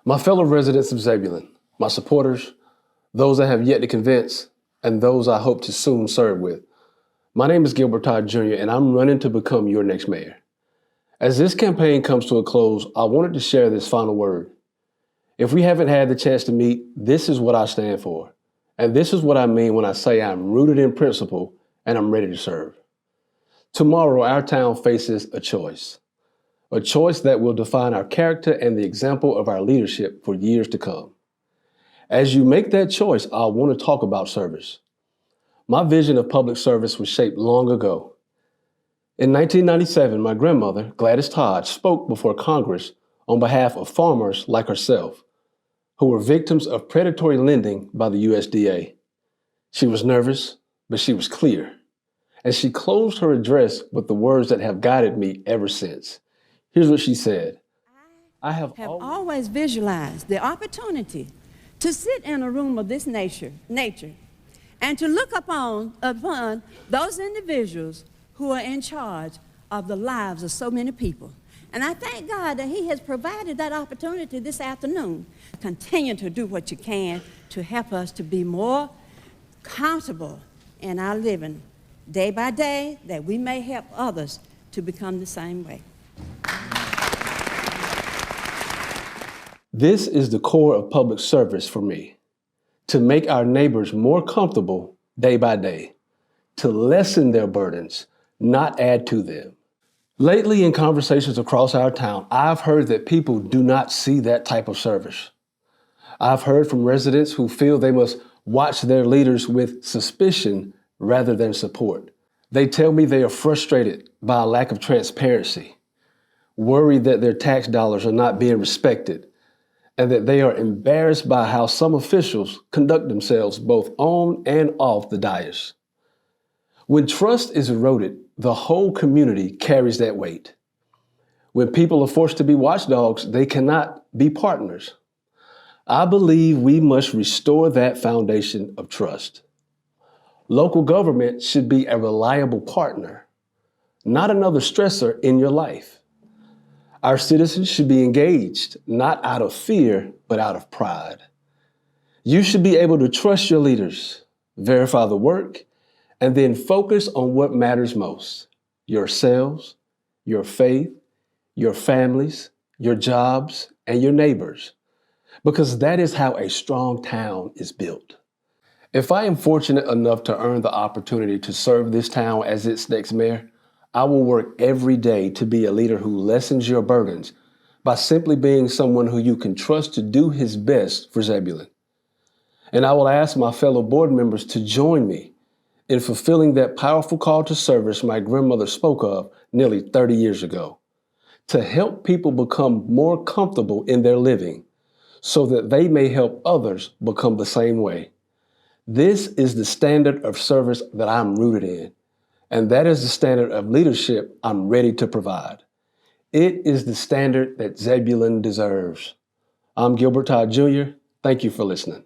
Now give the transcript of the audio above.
My fellow residents of Zebulon, my supporters, those I have yet to convince, and those I hope to soon serve with. My name is Gilbert Todd Jr., and I'm running to become your next mayor. As this campaign comes to a close, I wanted to share this final word. If we haven't had the chance to meet, this is what I stand for. And this is what I mean when I say I'm rooted in principle and I'm ready to serve. Tomorrow, our town faces a choice that will define our character and the example of our leadership for years to come. As you make that choice, I want to talk about service. My vision of public service was shaped long ago. In 1997, my grandmother, Gladys Todd, spoke before Congress on behalf of farmers like herself, who were victims of predatory lending by the USDA. She was nervous, but she was clear. And she closed her address with the words that have guided me ever since. Here's what she said. I have always visualized the opportunity to sit in a room of this nature and to look upon those individuals who are in charge of the lives of so many people. And I thank God that He has provided that opportunity this afternoon. Continue to do what you can to help us to be more comfortable in our living day by day, that we may help others to become the same way. This is the core of public service for me, to make our neighbors more comfortable day by day, to lessen their burdens, not add to them. Lately, in conversations across our town, I've heard that people do not see that type of service. I've heard from residents who feel they must watch their leaders with suspicion rather than support. They tell me they are frustrated by a lack of transparency, worried that their tax dollars are not being respected, and that they are embarrassed by how some officials conduct themselves both on and off the dais. When trust is eroded, the whole community carries that weight. When people are forced to be watchdogs, they cannot be partners. I believe we must restore that foundation of trust. Local government should be a reliable partner, not another stressor in your life. Our citizens should be engaged, not out of fear, but out of pride. You should be able to trust your leaders, verify the work, and then focus on what matters most: yourselves, your faith, your families, your jobs, and your neighbors, because that is how a strong town is built. If I am fortunate enough to earn the opportunity to serve this town as its next mayor, I will work every day to be a leader who lessens your burdens by simply being someone who you can trust to do his best for Zebulon. And I will ask my fellow board members to join me in fulfilling that powerful call to service my grandmother spoke of nearly 30 years ago, to help people become more comfortable in their living so that they may help others become the same way. This is the standard of service that I'm rooted in, and that is the standard of leadership I'm ready to provide. It is the standard that Zebulon deserves. I'm Gilbert Todd Jr. Thank you for listening.